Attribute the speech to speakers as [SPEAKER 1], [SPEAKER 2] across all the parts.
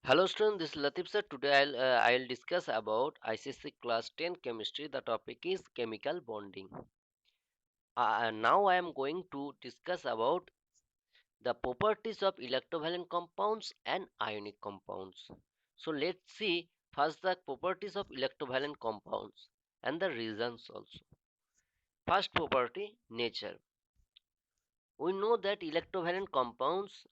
[SPEAKER 1] Hello students, this is Latif sir. Today I'll discuss about ICC class 10 chemistry. The topic is chemical bonding. Now I am going to discuss about the properties of electrovalent compounds and ionic compounds. So let's see first the properties of electrovalent compounds and the reasons also. First property, nature. We know that electrovalent compounds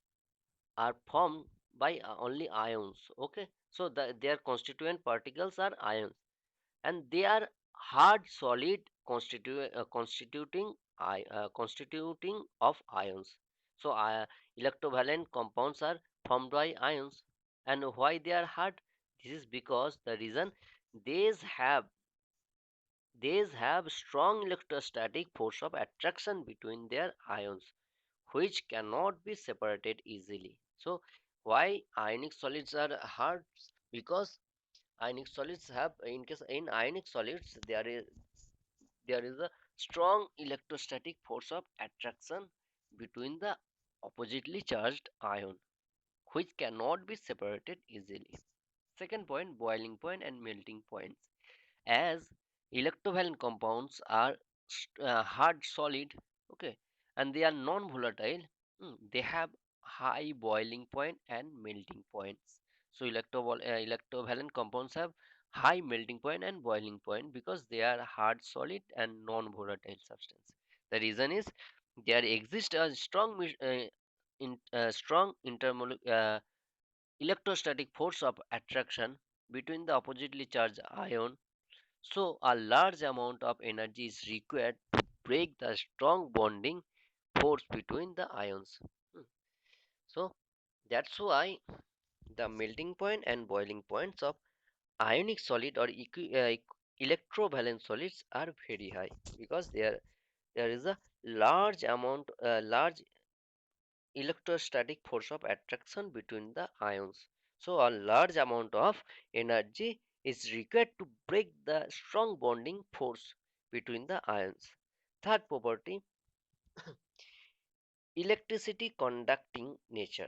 [SPEAKER 1] are formed by only ions. Okay, so their constituent particles are ions, and they are hard solid constituting of ions. So electrovalent compounds are formed by ions. And why they are hard? This is because the reason these have these have strong electrostatic force of attraction between their ions, which cannot be separated easily. So why ionic solids are hard? Because ionic solids have, in ionic solids there is a strong electrostatic force of attraction between the oppositely charged ion, which cannot be separated easily. Second point, boiling point and melting points. As electrovalent compounds are hard solid, okay, and they are non-volatile, they have high boiling point and melting points. So electrovalent compounds have high melting point and boiling point because they are hard solid and non-volatile substance. The reason is there exists a strong electrostatic force of attraction between the oppositely charged ion, so a large amount of energy is required to break the strong bonding force between the ions. Hmm. So that's why the melting point and boiling points of ionic solid or electrovalent solids are very high, because there is a large electrostatic force of attraction between the ions. So a large amount of energy is required to break the strong bonding force between the ions. Third property, electricity conducting nature.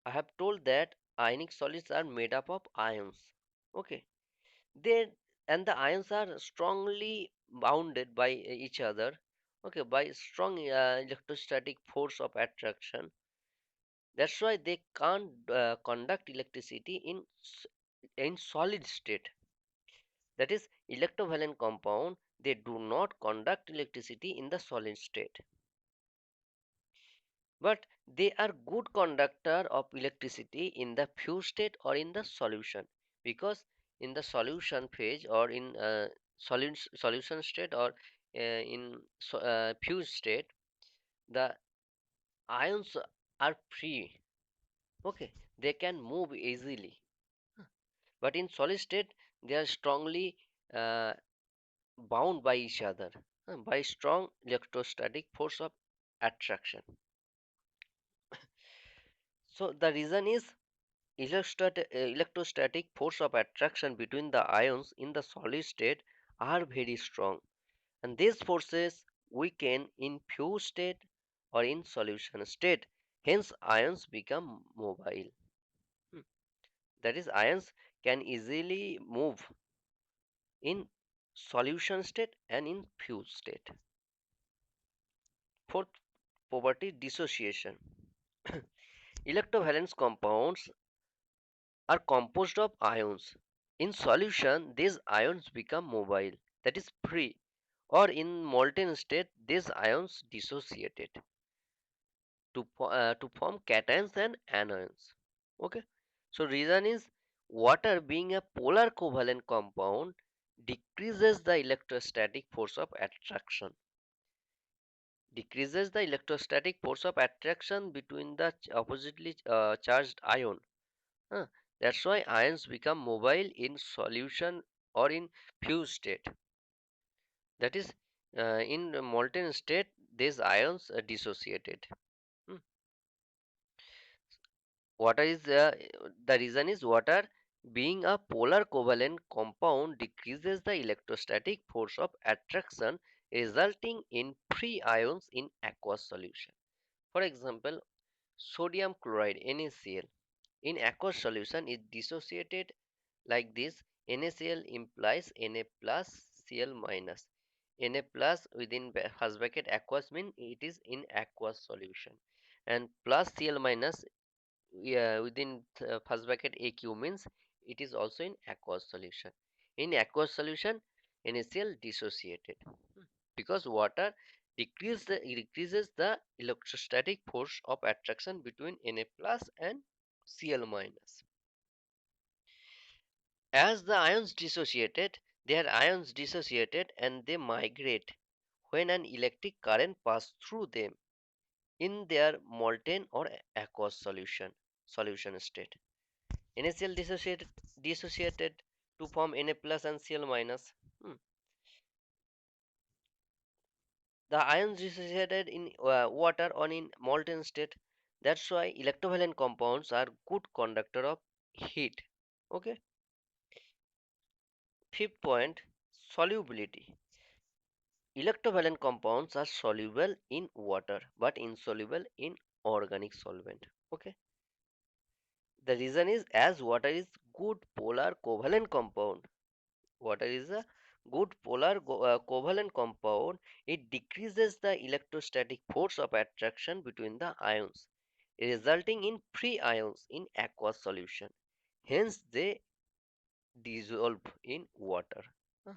[SPEAKER 1] I have told that ionic solids are made up of ions. Okay, they and the ions are strongly bounded by each other. Okay, by strong electrostatic force of attraction. That's why they can't conduct electricity in solid state. That is, electrovalent compound, they do not conduct electricity in the solid state, but they are good conductor of electricity in the fused state or in the solution, because in the solution phase or in solution state or in fused state, the ions are free. Okay, they can move easily, but in solid state they are strongly uh, bound by each other by strong electrostatic force of attraction. So the reason is electrostatic force of attraction between the ions in the solid state are very strong, and these forces weaken in fused state or in solution state. Hence ions become mobile. Hmm. That is, ions can easily move in solution state and in fused state. Fourth property, dissociation. Electrovalence compounds are composed of ions. In solution, these ions become mobile, that is free, or in molten state, these ions dissociated to form cations and anions. Okay, so reason is water being a polar covalent compound decreases the electrostatic force of attraction, decreases the electrostatic force of attraction between the oppositely charged ion. Huh. That's why ions become mobile in solution or in fused state. That is, in the molten state, these ions are dissociated. Hmm. Water is the reason is water being a polar covalent compound decreases the electrostatic force of attraction, resulting in free ions in aqueous solution. For example, sodium chloride NaCl. In aqueous solution is dissociated like this. NaCl implies Na plus Cl minus. Na plus within first bracket aqueous mean it is in aqueous solution, and plus Cl minus, yeah, within first bracket AQ means it is also in aqueous solution. In aqueous solution, NaCl dissociated because water decreases the electrostatic force of attraction between Na plus and Cl minus. As the ions dissociated, their ions dissociated and they migrate when an electric current passes through them in their molten or aqueous solution state. NaCl dissociated to form Na plus and Cl minus. The ions dissociated in water or in molten state. That's why electrovalent compounds are good conductor of heat. Okay. Fifth point, solubility. Electrovalent compounds are soluble in water but insoluble in organic solvent. Okay. The reason is as water is good polar covalent compound. Water is a good polar covalent compound. It decreases the electrostatic force of attraction between the ions, resulting in free ions in aqueous solution. Hence, they dissolve in water. Huh.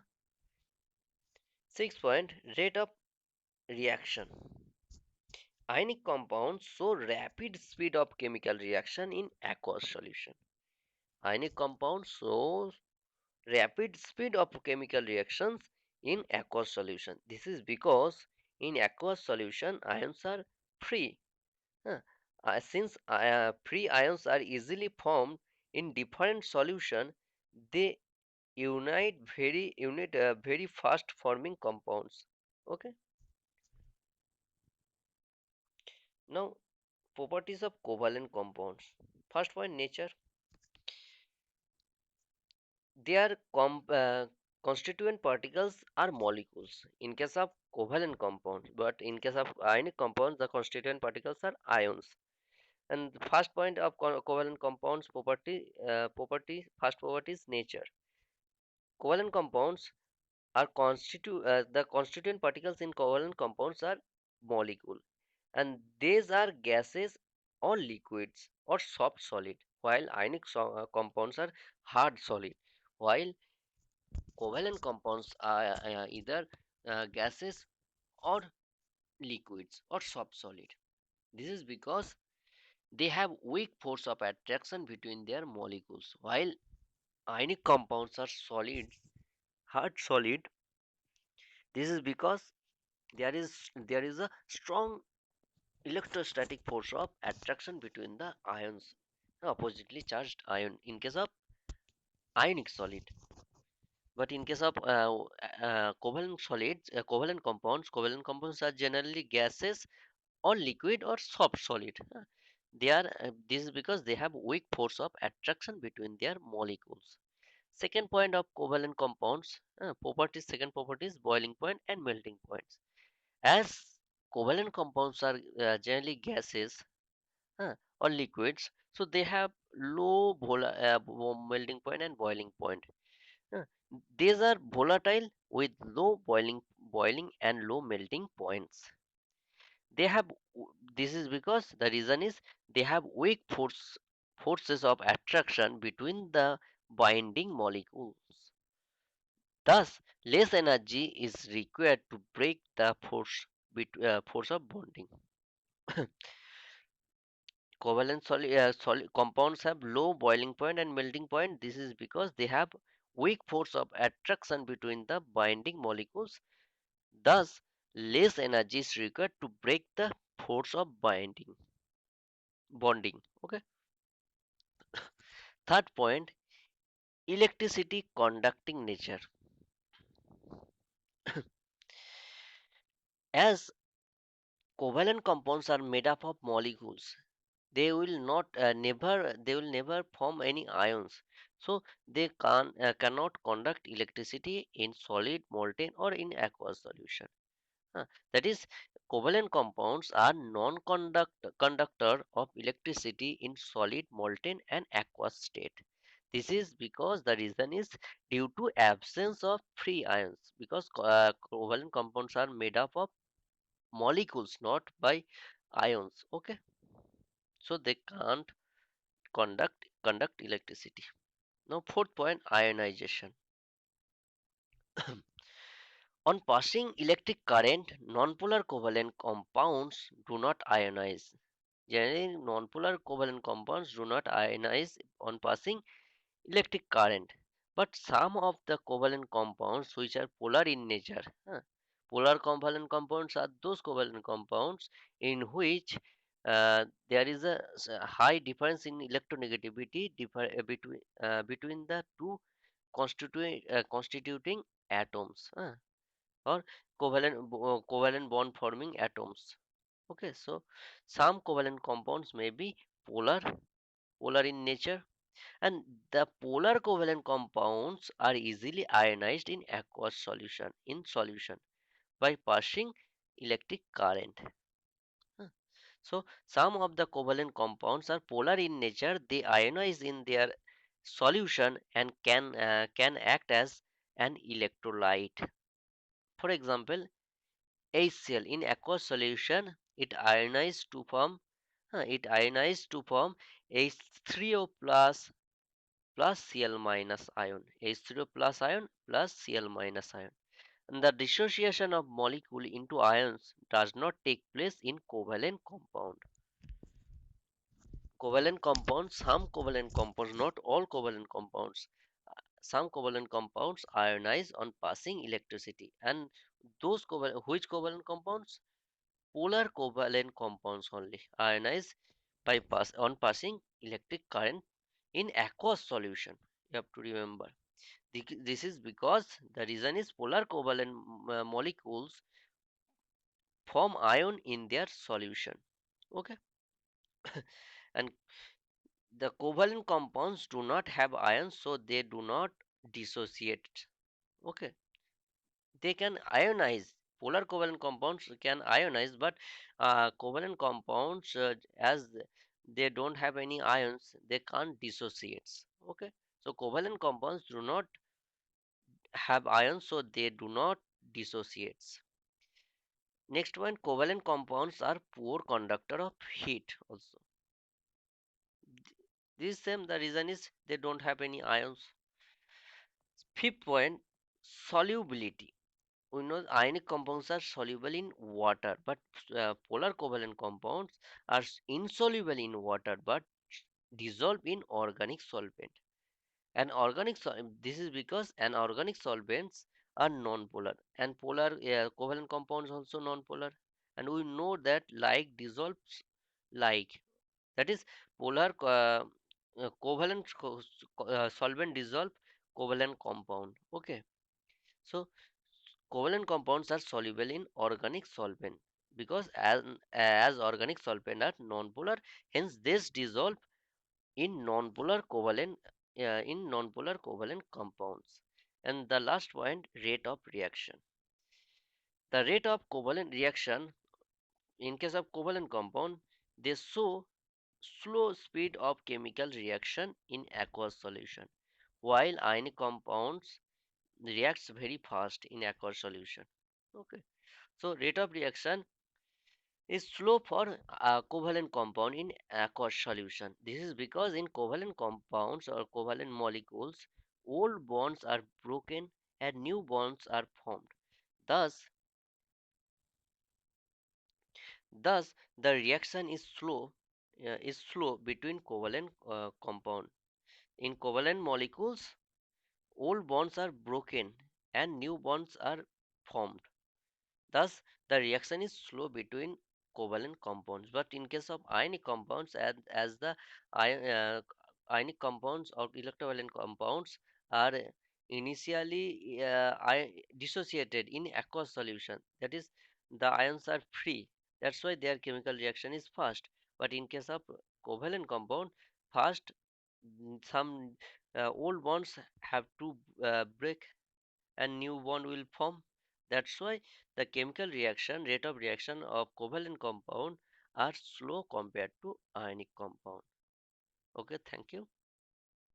[SPEAKER 1] Sixth point, rate of reaction. Ionic compounds show rapid speed of chemical reaction in aqueous solution. Ionic compounds show rapid speed of chemical reactions in aqueous solution. This is because in aqueous solution ions are free. Huh. Since free ions are easily formed in different solution, they unite very fast forming compounds. Okay. Now properties of covalent compounds. First point, nature. Their constituent particles are molecules in case of covalent compounds, but in case of ionic compounds, the constituent particles are ions. And the first point of covalent compounds first property is nature. Covalent compounds are the constituent particles in covalent compounds are molecule, and these are gases or liquids or soft solid, while ionic compounds are hard solid, while covalent compounds are either gases or liquids or soft solid. This is because they have weak force of attraction between their molecules, while ionic compounds are hard solid. This is because there is a strong electrostatic force of attraction between the ions, oppositely charged ion in case of ionic solid. But in case of covalent compounds are generally gases or liquid or soft solid. They are this is because they have weak force of attraction between their molecules. Second point of covalent compounds, properties. Second property is boiling point and melting points. As covalent compounds are generally gases or liquids, so they have low melting point and boiling point. Uh, these are volatile with low boiling and low melting points. They have this is because the reason is they have weak forces of attraction between the binding molecules. Thus, less energy is required to break the force of bonding. Compounds have low boiling point and melting point. This is because they have weak force of attraction between the binding molecules. Thus, less energy is required to break the force of bonding. Okay. Third point, electricity conducting nature. As covalent compounds are made up of molecules, they will never form any ions, so they cannot conduct electricity in solid, molten or in aqueous solution. Uh, that is, covalent compounds are non-conductor of electricity in solid, molten, and aqueous state. This is because the reason is due to absence of free ions, because covalent compounds are made up of molecules, not by ions. Okay, so they can't conduct electricity. Now, fourth point, ionization. On passing electric current, nonpolar covalent compounds do not ionize. Generally, nonpolar covalent compounds do not ionize on passing electric current. But some of the covalent compounds which are polar in nature, polar covalent compounds are those covalent compounds in which there is a high difference in electronegativity between the two constituting atoms. Or covalent bond forming atoms. Okay, so some covalent compounds may be polar in nature, and the polar covalent compounds are easily ionized in aqueous solution by passing electric current. Huh. So some of the covalent compounds are polar in nature. They ionize in their solution and can act as an electrolyte. For example, HCl in aqueous solution, it ionized to form H3O plus Cl minus ion, H3O plus ion plus Cl minus ion. And the dissociation of molecule into ions does not take place in covalent compound. Covalent compounds, some covalent compounds, not all covalent compounds. Some covalent compounds ionize on passing electricity, and which covalent compounds? Polar covalent compounds only ionize on passing electric current in aqueous solution. You have to remember. This is because the reason is polar covalent molecules form ion in their solution. Okay, and the covalent compounds do not have ions, so they do not dissociate. Okay, they can ionize. Polar covalent compounds can ionize, but covalent compounds, as they don't have any ions, they can't dissociate. Okay, so covalent compounds do not have ions, so they do not dissociate. Next one, covalent compounds are poor conductor of heat also. This same, the reason is they don't have any ions. Fifth point, solubility. We know ionic compounds are soluble in water, but polar covalent compounds are insoluble in water but dissolve in organic solvent. This is because an organic solvents are non-polar, and polar covalent compounds also non-polar. And we know that like dissolves like. That is, polar covalent solvent dissolve covalent compound. Okay, so covalent compounds are soluble in organic solvent because as organic solvent are non-polar, hence this dissolve in non-polar covalent compounds. And the last point, rate of reaction. The rate of covalent reaction in case of covalent compound, they show slow speed of chemical reaction in aqueous solution, while ionic compounds reacts very fast in aqueous solution. Okay, so rate of reaction is slow for covalent compound in aqueous solution. This is because in covalent compounds or covalent molecules, old bonds are broken and new bonds are formed. Thus, thus the reaction is slow between covalent compound. In covalent molecules, old bonds are broken and new bonds are formed. Thus, the reaction is slow between covalent compounds. But in case of ionic compounds, as the ionic compounds or electrovalent compounds are initially dissociated in aqueous solution, that is, the ions are free. That's why their chemical reaction is fast. But in case of covalent compound, fast some old bonds have to break and new bond will form. That's why the chemical reaction rate of reaction of covalent compound are slow compared to ionic compound. Okay, thank you.